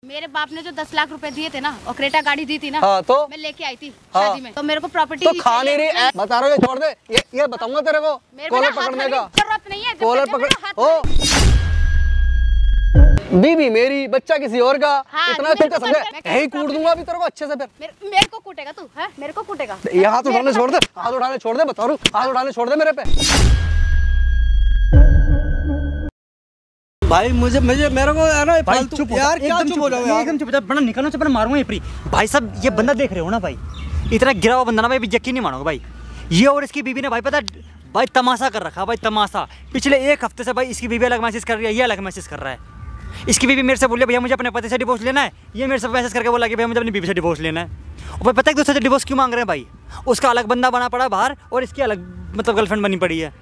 मेरे बाप ने जो 10 लाख रुपए दिए थे ना और क्रेटा गाड़ी दी थी ना, हाँ, तो मैं लेके आई थी शादी में, तो मेरे को प्रॉपर्टी तो खा नहीं रही। बता रहा हूँ, ये छोड़ दे, ये बताऊंगा तेरे को कॉलर पकड़ने का। जरूरत नहीं है कॉलर पकड़ ओ बीबी मेरी, बच्चा किसी और का। हाँ, इतना चिंता समझे, यही कूट दूंगा अभी तेरे को अच्छे से। फिर मेरे को कूटेगा तू? है मेरे को कूटेगा? ये हाथ उठाने छोड़ दे, हाथ उठाने छोड़ दे, बता रहा हूँ, हाथ उठाने छोड़ दे मेरे पे। भाई मुझे मेरे को है ना फालतू यार, क्या चुप हो जाओ यार, एकदम चुप हो जाओ, बड़ा निकलना से मारूंगा ये फ्री। भाई साहब ये बंदा देख रहे हो ना भाई, इतना गिरा हुआ बंदा ना भाई, यकीन नहीं मानोगे भाई। ये और इसकी बीबी ने भाई पता भाई तमाशा कर रखा भाई, तमाशा। पिछले एक हफ्ते से भाई इसकी बीबी अलग मैसेज कर रही है, ये अलग मैसेज कर रहा है। इसकी बीबी मेरे से बोली भैया मुझे अपने पति से डिवोर्स लेना है, ये मेरे से मैसेज करके बोला कि भैया मुझे अपनी बीबी से डिवोर्स लेना है। और भाई पता है दूसरे से डिवोर्स क्यों मांग रहे हैं भाई? उसका अलग बंदा बना पड़ा बाहर और इसकी अलग मतलब गर्लफ्रेंड बनी पड़ी है।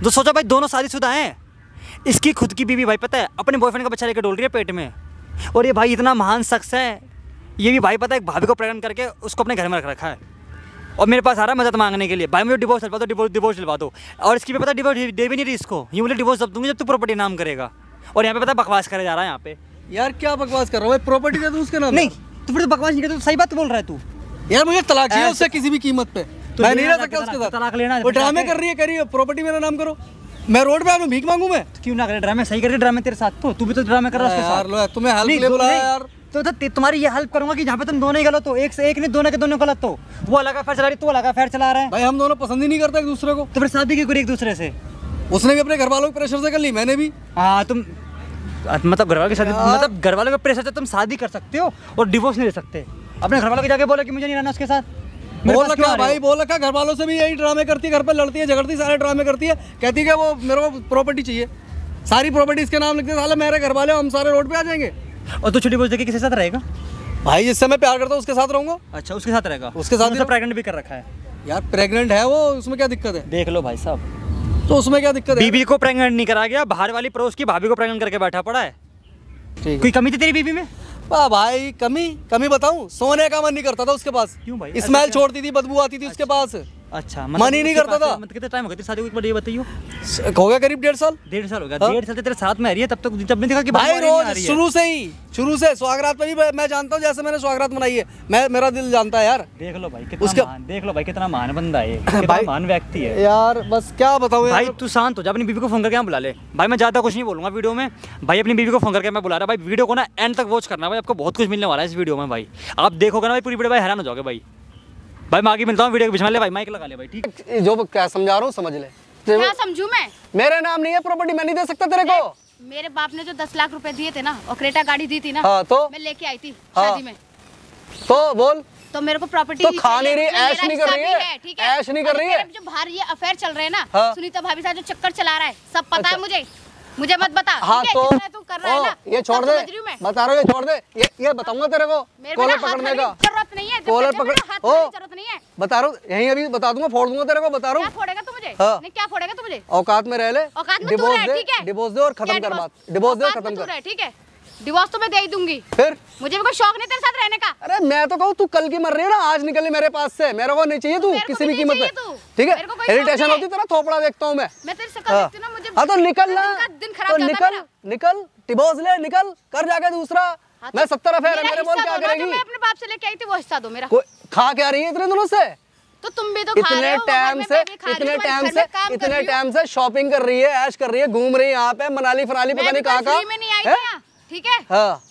तो सोचो भाई दोनों शादीशुदा हैं। इसकी खुद की बीवी भाई पता है अपने बॉयफ्रेंड का बच्चा लेकर डोल रही है पेट में। और ये भाई इतना महान शख्स है, ये भी भाई पता है भाभी को प्रेग्नेंट करके उसको अपने घर में रख रखा है। और मेरे पास आ रहा है मदद मांगने के लिए, भाई मुझे डिवोर्स दिलवा दो, डिवोर्स दिलवा दो। और इसकी भी पता डिवोर्स दे भी नहीं रही इसको, ये बोले डिवोर्स जब दूंगी जब तू प्रॉपर्टी नाम करेगा। और यहाँ पे पता बकवास करे जा रहा है यहाँ पे। यार क्या बकवास कर रहा हूँ, प्रॉपर्टी दे दूं उसके नाम? नहीं तो फिर बकवास नहीं करता, सही बात बोल रहा है तू। यार मुझे तलाक चाहिए उससे किसी भी कीमत पे, मैं नहीं रह सकता उसके साथ। तलाक लेना है, वो ड्रामे कर रही है, प्रॉपर्टी मेरा नाम करो। मैं रोड पे आ भीख मांगू मैं? क्यों ना करे ड्रामे, सही करे ड्रामे तेरे साथ। तो तू भी तो ड्रामे कर रहा है उसके साथ। यार लो तुम्हें हेल्प के लिए बुलाया यार। तो तुम्हारी ये हेल्प करूंगा कि जहाँ पे तुम दोनों ही गलत हो, एक से एक नहीं, दोनों के दोनों गलत हो। वो अलग अफेयर चला रही, तू अलग अफेयर चला रहा है। भाई हम दोनों पसंद ही नहीं करते एक दूसरे को, तो फिर शादी क्यों करी एक दूसरे से? उसने भी अपने घर वालों के प्रेशर से कर ली, मैंने भी। हाँ तुम मतलब घर वालों के शादी, मतलब घर वालों के प्रेशर से तुम शादी कर सकते हो और डिवोर्स नहीं ले सकते। अपने घर वालों के जाके बोलो कि मुझे नहीं रहना उसके साथ। बोल रखा भाई, बोल रखा घर वालों से भी यही ड्रामे करती है, घर पे लड़ती है, झगड़ती है, सारे ड्रामे करती है। कहती है कि वो मेरे को प्रॉपर्टी चाहिए, सारी प्रॉपर्टी इसके नाम लिखते, साले मेरे घर वाले हम सारे रोड पे आ जाएंगे। और तू छोटी बोझ देके किसके साथ रहेगा? भाई जिससे मैं प्यार करता हूँ उसके साथ रहूंगा। अच्छा उसके साथ रहेगा? उसके साथ ही प्रेग्नेंट भी कर रखा है यार। प्रेग्नेंट है वो, उसमें क्या दिक्कत है? देख लो भाई साहब, तो उसमें क्या दिक्कत है? बीबी को प्रेग्नेंट नहीं करा गया, बाहर वाली पड़ोस की भाभी को प्रेग्नेंट करके बैठा पड़ा है। कोई कमी थी तेरी बीबी में? भाई कमी बताऊं, सोने का मन नहीं करता था उसके पास। क्यों भाई? स्मेल छोड़ती थी, बदबू आती थी उसके पास। अच्छा मन ही नहीं करता था। मतलब कितना टाइम हो गया तेरी शादी को, एक बार ये बताइयो। हो गया करीब 1.5 साल। 1.5 साल हो गया? 1.5 साल से तेरे साथ में आ रही है, तब तक जब नहीं देखा कि भाई रोज शुरू से स्वागरात पे भी मैं जानता हूँ, जैसे मैंने स्वागरात मनाई है, मेरा दिल जानता है यार। देख लो भाई कितना महान, देख लो भाई कितना महान बंदा है, कितना महान व्यक्ति है यार। बस क्या बताऊँ भाई, तू शांत हो जा, अपनी बीबी को फोन करके यहाँ बुला ले। भाई मैं ज्यादा कुछ नहीं बोलूंगा वीडियो में भाई, अपनी बीबी को फोन करके मैं बुला रहा। भाई वीडियो को ना एंड तक वॉच करना भाई, आपको बहुत कुछ मिलने वाला है इस वीडियो में भाई। आप देखोगे ना भाई पूरी वीडियो, भाई हैरान हो जाओगे भाई। भाई मैं आगे मिलता हूँ वीडियो के बीच में, ले भाई माइक लगा ले भाई, ठीक है? जो क्या समझा रहा हूँ समझ ले। क्या समझू मैं? मेरे नाम नहीं है प्रॉपर्टी, मैं नहीं दे सकता तेरे को। मेरे बाप ने जो 10 लाख रुपए दिए थे ना और क्रेटा गाड़ी दी थी ना, हाँ, तो मैं लेके आई थी शादी में। तो बोल, तो मेरे को प्रॉपर्टी तो खा नहीं रही, ऐश नहीं कर रही है, ठीक है? ऐश नहीं कर रही है। जो बाहर ये अफेयर चल रहे हैं ना, हाँ। सुनीता भाभी साथ जो चक्कर चला रहा है, सब पता है मुझे मत बता। हाँ तो तू कर रहा है ना, ये छोड़ दे, बता रहा हूँ, ये छोड़ दे, ये बताऊंगा तेरे को कॉलर पकड़ने का। जरूरत नहीं है, कॉलर पकड़, जरूरत नहीं है, बता रहा हूँ, यहीं अभी बता दूंगा, फोड़ दूंगा तेरे को, बता रहा हूँ। क्या फोड़ेगा तू मुझे? हाँ। नहीं क्या फोड़ेगा तू मुझे? औकात में रह ले, डिवोर्स दे और खत्म कर बात, डिवोर्स दे और खत्म कर। ठीक है डिवोर्स तो मैं दे ही दूंगी, फिर मुझे भी कोई शौक नहीं तेरे साथ रहने का। अरे मैं तो कहूँ तू कल की मर रही है ना, आज निकल मेरे पास से, मेरे को नहीं चाहिए तू किसी भी कीमत पे, ठीक है? इरिटेशन होती तेरा थोपड़ा देखता हूँ मैं तेरी शक्ल देखती हूँ ना, मुझे। हाँ तो निकल ना, तो निकल डिवोर्स ले, निकल कर जाके दूसरा। मैं 70 अफेयर है मेरे, बोल क्या करेगी? मैं अपने बाप से लेके आई थी वो हिस्सा दो मेरा। खा क्या रही है इतने दिनों से? तो तुम भी तो खा रहे हो, इतने टाइम से शॉपिंग कर रही है, ऐश कर रही है, घूम रही है यहाँ पे मनाली फनाली पता नहीं कहाँ, ठीक है? हाँ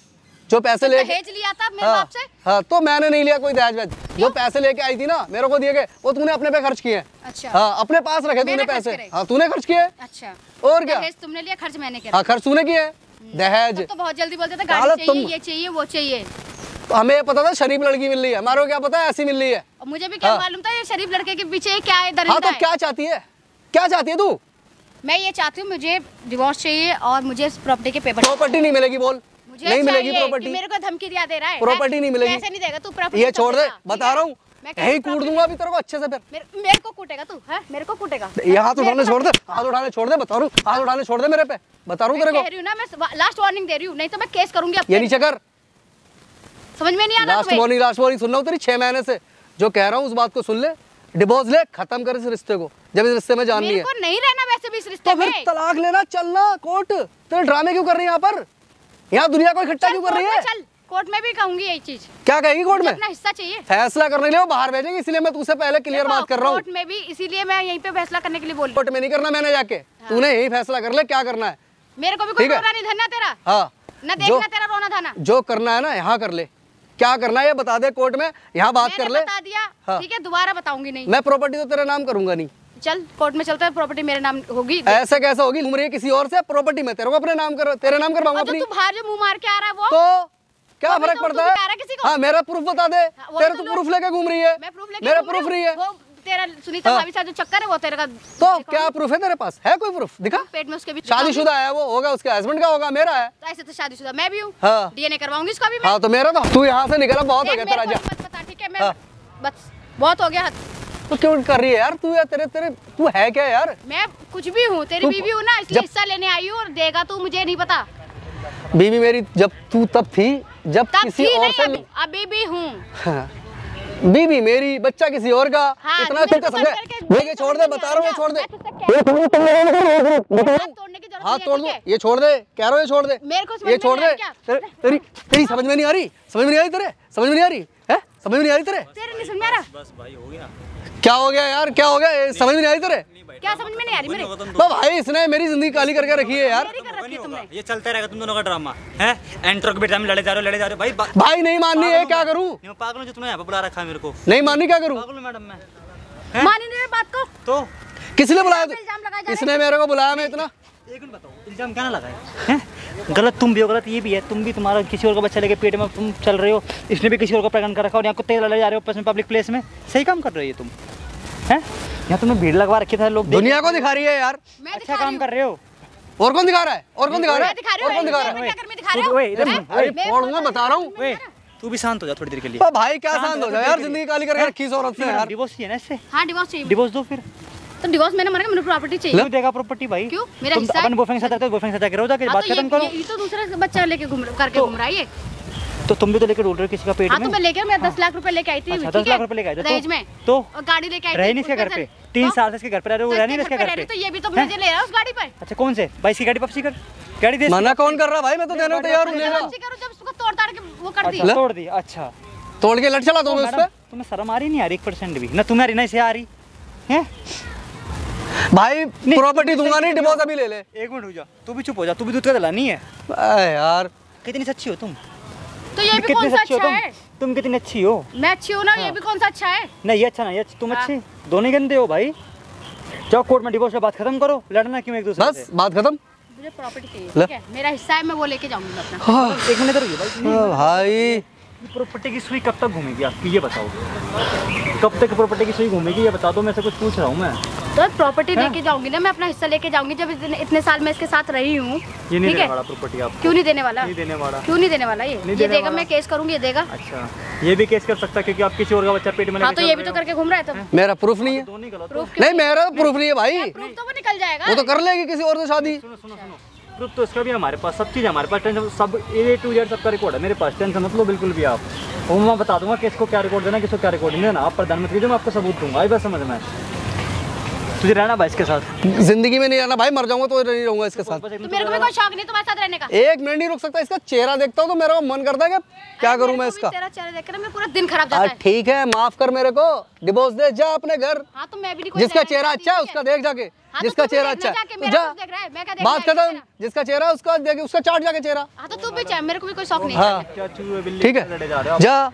जो पैसे लेके दहेज लिया था मेरे बाप से। हाँ तो मैंने नहीं लिया कोई दहेज वेज, जो पैसे लेके आई थी ना मेरे को दिए गए, वो तूने अपने पे खर्च किए। अच्छा हाँ अपने पास रखे तूने पैसे, हाँ तूने खर्च किए। अच्छा और क्या? दहेज तुमने लिया, खर्च मैंने किया। हाँ खर्च तूने किए। दहेज तो बहुत जल्दी बोलते थे गाड़ी चाहिए, ये चाहिए, वो चाहिए। हमें पता था शरीफ लड़की मिल रही है, हमारे को क्या पता है ऐसी मिल रही है। और मुझे भी क्या मालूम था ये शरीफ लड़के के पीछे क्या है दरिंदा। हाँ तो क्या चाहती है, क्या चाहती है तू? मैं ये चाहती हूँ मुझे डिवोर्स चाहिए और मुझे प्रॉपर्टी के पेपर। प्रॉपर्टी नहीं मिलेगी, बोल नहीं मिलेगी प्रॉपर्टी। मेरे को धमकी दिया दे रहा है, प्रॉपर्टी नहीं मिलेगी। पैसे नहीं देगा तू प्रॉपर्टी, ये छोड़ दे, बता रहा हूँ, यही कूट दूंगा अभी तेरे को अच्छे से। फिर मेरे को कूटेगा तू? है मेरे को कूटेगा? ये हाथ उठाने छोड़ दे, हाथ उठाने छोड़ दे, बता रहा हूँ, हाथ उठाने छोड़ दे मेरे पे, बता रहा हूँ तेरे को। कह रही हूँ ना, मैं लास्ट वार्निंग दे रही हूँ, नहीं तो मैं केस करूंगी। ये नीचे कर, समझ में नहीं आ रहा? लास्ट वार्निंग सुन रहा हूँ तेरी 6 महीने से, जो कह रहा हूँ उस बात को सुन ले। डिवोर्स ले, खत्म कर इस रिश्ते को, जब इस रिश्ते में जाननी है। मेरे को नहीं रहना वैसे भी इस रिश्ते में। तो फिर तलाक लेना, चलना कोर्ट। तेरे ड्रामे क्यों कर रही है यहाँ पर? यहाँ दुनिया को इकट्ठा क्यों कर रही है? कोर्ट में भी कहूंगी यही चीज। क्या कहेगी कोर्ट में? अपना हिस्सा चाहिए। फैसला करने के लिए वो बाहर भेजेंगे, इसलिए मैं तुझसे पहले क्लियर बात कर रहा हूँ। कोर्ट में भी इसीलिए मैं यहीं पे फैसला करने के लिए बोल रही हूँ। कोर्ट में नहीं करना मैंने जाके, तूने यही फैसला कर ले क्या करना है। मेरे को भी कोई रोना नहीं धरना तेरा। हाँ न देखना तेरा रोना धरना। जो करना है ना यहाँ कर ले, क्या करना है ये बता दे कोर्ट में, यहाँ बात कर ले। बता दिया ठीक है, दोबारा बताऊंगी नहीं। मैं प्रॉपर्टी तो तेरे नाम करूंगा नहीं। चल कोर्ट में चलता है, प्रॉपर्टी मेरे नाम होगी। ऐसे कैसे होगी, घूम रही है किसी और से, प्रॉपर्टी में तेरे को अपने नाम कर, तेरे नाम करवाऊंगा अपनी। तू बाहर जो मुंह मार के आ रहा है वो तो क्या फर्क पड़ता है? हाँ मेरा प्रूफ बता दे। तेरे तो प्रूफ लेके घूम रही है, मेरा प्रूफ नहीं है। तेरा सुनीता भाभी साथ जो चक्कर है वो तेरे का। तो क्या प्रूफ है तेरे पास? है कोई प्रूफ? दिखा। पेट में उसके भी शादीशुदा है वो, होगा उसके हस्बैंड का होगा, मेरा है। तो ऐसे तो शादीशुदा मैं भी हूँ। हाँ डीएनए करवाऊंगी इसका भी मैं। हाँ तो मेरा तो तू यहाँ से निकला बहुत हो गया तेरा। जा बता ठीक है, मैं बस बहुत हो गया। तू क्यों कर रही है यार तू? यार तेरे तू है क्या यार? मैं कुछ भी हूँ, तेरी बीवी हूँ ना, इसलिए हिस्सा लेने आई हूँ। और देगा तू मुझे नहीं पता। बीवी मेरी जब तू तब थी, जब किसी और से अभी भी हूँ। बीवी मेरी, बच्चा किसी और का। इतना क्यों कर सकते? ये छोड़ दे, बता रहा हूँ, ये छोड़ दे। हाथ तोड़ दो, ये छोड़ दे, कह रहा हूँ ये छोड़ दे, ये छोड़ दे। तेरी समझ में नहीं आ रही, समझ में नहीं आ रही तेरे, समझ में नहीं आ रही है, समझ में नहीं आ रही तेरे। तेरे नहीं समझ में आ रहा? बस भाई हो गया। क्या हो गया यार, क्या हो गया? समझ में नहीं आ रही तेरे? क्या समझ में नहीं आ रही मेरे? भाई इसने मेरी जिंदगी काली करके रखी है यार। ये चलता रहेगा तुम दोनों का ड्रामा है। एंट्रो के बेटा में लड़े जा रहे हो भाई। भाई नहीं माननी है, क्या करूं? पागल जो तुमने यहाँ पे बुला रखा है मेरे को। नहीं माननी, क्या करूं? पागल मैडम मैं मानी नहीं बात को। तो किसने बुलाया? किसने मेरे को बुलाया? मैं इतना एक मिनट बताओ, इल्जाम क्या ना लगाए हैं? गलत तुम भी हो, गलत ये भी है। तुम भी, तुम्हारा किसी और का बच्चा लेके पेट में तुम चल रहे हो, इसने भी किसी और का प्रेग्नेंट कर रखा और यहाँ कुत्ते लड़े जा रहे हो पब्लिक प्लेस में। सही काम कर रहे हो तुम हैं? यहाँ तुमने भीड़ लगवा रखी था, लोग दुनिया को दिखा रही है यार। अच्छा काम कर रहे हो। और कौन दिखा रहा है? और कौन दिखा रहा है? और कौन दिखा रहा है? फोड़ूंगा, बता रहा हूँ। तू भी शांत हो जा थोड़ी देर के लिए। भाई क्या शांत हो जा यार, जिंदगी काली करके रखी इस औरत से यार। डिवोर्स चाहिए ना इससे? हाँ डिवोर्स चाहिए। डिवोर्स दो फिर। तो डिवोर्स मैंने मांगा, मुझे प्रॉपर्टी चाहिए। क्यों देगा प्रॉपर्टी भाई? क्यों? मेरा हिस्सा है। अपन बॉयफ्रेंड के साथ रहते हो, बॉयफ्रेंड के साथ करो, जाके बात खत्म करो। ये तो दूसरा बच्चा लेके घूम रहा है ये। तो तुम भी तो लेकर डोल रहे हो किसी का पेट में। हाँ तो मैं लेकर, मैं 10 लाख रुपए लेके आई थी। 10 लाख रुपए लेके आए थे दहेज में। तो गाड़ी लेके आई थी। रह नहीं इसके घर पे 3 साल से, इसके घर पे रह रहे हो, रह नहीं इसके घर पे। तो ये भी तो मुझे ले रहा है उस गाड़ी पर। अच्छा कौन से भाई? इसकी गाड़ी वापसी कर, गाड़ी दे। मना कौन कर रहा भाई? मैं तो देने को तैयार हूं। जब उसको तोड़ ताड़ के वो कर दी, तोड़ दी। अच्छा तोड़ के लट चला दोगे उस पे? तुम्हें शर्म आ रही नहीं आ रही 1% भी? ना तुम्हारी ना इसे आ रही है भाई। प्रॉपर्टी दूंगा नहीं, डिवोर्स अभी ले ले। एक मिनट रुक जा, तू भी चुप हो जा, तू भी दूध का दलानी है यार। कितनी सच्ची हो तुम? तो ये भी कौन सा अच्छा है? तुम कितनी अच्छी हो? मैं अच्छी हूँ ना, ये भी कौन सा अच्छा है? नहीं ये अच्छा नहीं, ये तुम अच्छी, दोनों गंदे हो भाई। जाओ कोर्ट में डिवोर्स पे बात खत्म करो, लड़ना क्यों एक दूसरे से? बस बात खत्म। मुझे प्रॉपर्टी चाहिए, ठीक है? मेरा हिस्सा है, मैं वो लेके जाऊंगी अपना। एक मिनट इधर भाई। भाई प्रॉपर्टी की सुई कब तक घूमेगी आपकी, ये बताओ। कब तक प्रॉपर्टी की सुई घूमेगी ये बता दो, मैं से कुछ पूछ रहा हूँ मैं। तो प्रॉपर्टी लेके जाऊंगी ना, मैं अपना हिस्सा लेके जाऊंगी। जब इतने साल मैं इसके साथ रही हूँ। ये नहीं देने वाला प्रॉपर्टी आपको? क्यों नहीं देने वाला? नहीं देने वाला। क्यों नहीं देने वाला? ये देगा, मैं केस करूंगी, ये देगा। अच्छा ये भी केस कर सकता क्योंकि आप किसी और का बच्चा पेट में। हाँ तो ये भी तो करके घूम रहा है। तो मेरा प्रूफ नहीं है। नहीं मेरा प्रूफ नहीं है भाई। प्रूफ तो वो निकल जाएगा, वो तो कर लेगी किसी और से शादी। सुनो प्रूफ तो इसका भी हमारे पास, सब चीज़ हमारे पास, टेंशन सब A to Z सबका रिकॉर्ड है मेरे पास, टेंशन मत लो बिल्कुल भी आप। वो मैं बता दूंगा किसको क्या रिकॉर्ड देना, किसको क्या रिकॉर्ड नहीं देना। आप प्रधानमंत्री जो मैं आपको सबूत दूंगा, बस समझ में। तुझे रहना भाई इसके साथ? जिंदगी में नहीं रहना भाई, मर जाऊंगा तो नहीं रहूंगा इसके साथ। तो मेरे को भी कोई शौक नहीं तुम्हारे साथ रहने का। एक मिनट नहीं रुक सकता, इसका चेहरा देखता हूँ तो मेरा मन करता है कि क्या करूं मैं इसका। तेरा चेहरा देखकर मैं पूरा दिन खराब जाता है। ठीक है माफ कर मेरे को, डिवोर्स दे, जा अपने घर। हाँ तो मैं भी नहीं, जिसका चेहरा अच्छा है उसका देख जाके, जिसका चेहरा अच्छा है जा, बात खत्म। जिसका चेहरा उसका देख, उसका चाट जाके चेहरा। हाँ तो तू भी चाहे, मेरे को भी कोई शौक नहीं। हाँ ठीक है जा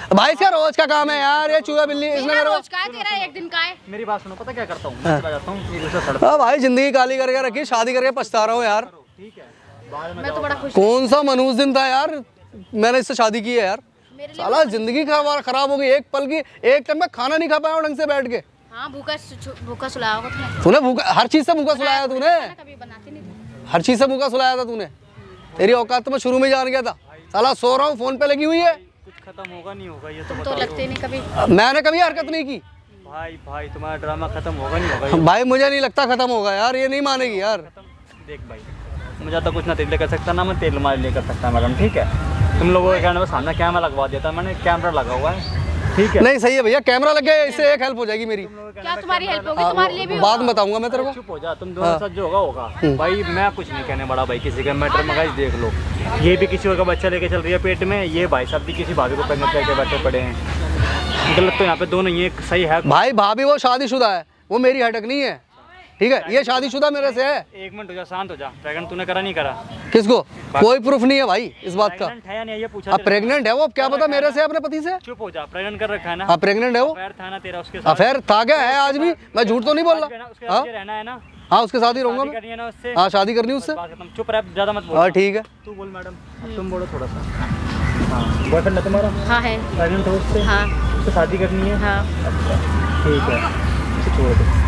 भाई, इसका रोज का काम है यार ये चूहा बिल्ली। इसमें रोज का है तेरा, एक दिन का है। मेरी बात सुनो, पता क्या करता हूँ मैं? जाता हूँ भाई, जिंदगी काली करके रखी, शादी करके पछता रहा हूँ यार। ठीक है मैं तो बड़ा खुश। कौन सा मनहूस दिन था यार, मैंने इससे शादी की है यार। साला जिंदगी खराब हो गई, एक पल की, एक टाइम में खाना नहीं खा पाया ढंग से बैठ के। हाँ भूखा सुलाया होगा तूने भूखा, हर चीज से भूखा सुलाया तूने, कभी बनाती नहीं। हर चीज से भूखा सुलाया था तूने। तेरी औकात तो मैं शुरू में जान गया था। साला सो रहा हूँ, फोन पे लगी हुई है। कुछ खत्म होगा नहीं होगा ये तो लगते नहीं कभी। मैंने कभी हरकत नहीं की भाई तुम्हारा ड्रामा खत्म होगा नहीं होगा? भाई मुझे नहीं लगता खत्म होगा यार, ये नहीं मानेगी यार। देख भाई, मुझे तो कुछ ना तेल कर सकता ना मैं तेल मार ले कर सकता मैडम, ठीक है? तुम लोगों के कहने पर सामने कैमरा लगवा देता, मैंने कैमरा लगा हुआ है, ठीक है नहीं सही है भैया, कैमरा लग गया, इससे एक हेल्प हो जाएगी मेरी। क्या तुम्हारी हेल्प होगी? तुम्हारे लिए भी बाद में बताऊंगा मैं तेरे को। चुप हो जा, तुम दोनों साथ जो होगा होगा भाई। मैं कुछ नहीं कहने बड़ा भाई किसी का मैटर में। गाइस देख लो, ये भी किसी और का बच्चा लेके चल रही है पेट में, ये भाई साहब भी किसी भाभी को प्रेग्नेंट करके बैठे पड़े हैं। गलत तो यहाँ पे दोनों ही, एक सही है भाई भाभी वो शादीशुदा है, वो मेरी हटक नहीं है, ठीक है? ये शादीशुदा मेरे से है। एक मिनट हो जा, शांत हो जा। प्रेग्नेंट तूने करा नहीं करा? किसको? कोई प्रूफ नहीं है भाई इस बात का। प्रेग्नेंट है या नहीं ये पूछा? अब प्रेग्नेंट है वो, अब क्या पता मेरे से अपने पति से। चुप हो जा, प्रेग्नेंट कर रखा है ना? हाँ प्रेग्नेंट है वो। अफेयर था ना तेरा उसके साथ? अफेयर था क्या है आज भी, मैं झूठ तो नहीं बोल रहा। उसके साथ रहना है ना? हाँ उसके साथ ही रहूंगा मैं। करनी है ना उससे? हाँ शादी करनी है उससे। चुप रह, ज्यादा मत बोल। हाँ ठीक है। तू बोल मैडम, अब तुम बोलो थोड़ा सा। हाँ बॉयफ्रेंड है तुम्हारा? हाँ है। प्रेग्नेंट हो उससे? हाँ। उससे शादी करनी है? हाँ। अच्छा ठीक है, उसे छोड़ दो।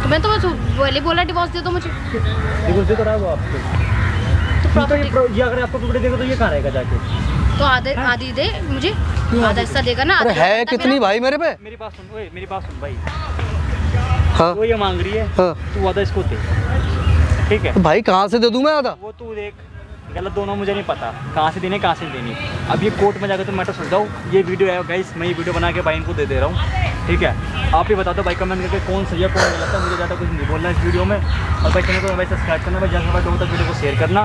तो मैं तो पहले बोला डिवोर्स दे दो मुझे। डिवोर्स दे तो रहा है वो आपको। तो प्रॉपर्टी ये अगर आपको प्रॉपर्टी देगा तो ये कहाँ रहेगा जाके? तो आधी दे मुझे, आधा हिस्सा देगा ना। अरे है कितनी भाई मेरे पे? मेरी बात सुन, ओए मेरी बात सुन भाई। हाँ वो ये मांग रही है, हाँ। तू आधा इसको दे, ठीक है? तो भाई कहाँ से दे दूं मैं आधा? वो तू देख, गलत दोनों मुझे नहीं पता कहाँ से देने कहाँ से देनी। अब ये कोर्ट में जाकर तो मैटर सुलझाओ। ये वीडियो है गाइस, मैं ये वीडियो बना के भाई इनको दे रहा हूँ, ठीक है? आप ही बता दो भाई कमेंट करके कौन सही है कौन गलत है। मुझे ज़्यादा कुछ नहीं बोलना इस वीडियो में। और भाई चैनल को भाई सब्सक्राइब करना भाई, जैसे भाई लोगों तक वीडियो को शेयर करना,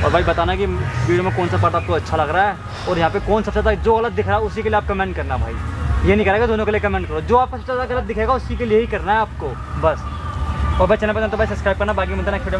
और भाई बताना कि वीडियो में कौन सा पार्ट आपको अच्छा लग रहा है, और यहाँ पे कौन सबसे ज़्यादा जो गलत दिख रहा है उसी के लिए आप कमेंट करना भाई। ये नहीं करेगा दोनों के लिए कमेंट करो, जो आपको सबसे ज़्यादा गलत दिखेगा उसी के लिए ही करना है आपको बस। और भाई चैनल पर तो भाई सब्सक्राइब करना, बाकी मिलता है नेक्स्ट वीडियो में।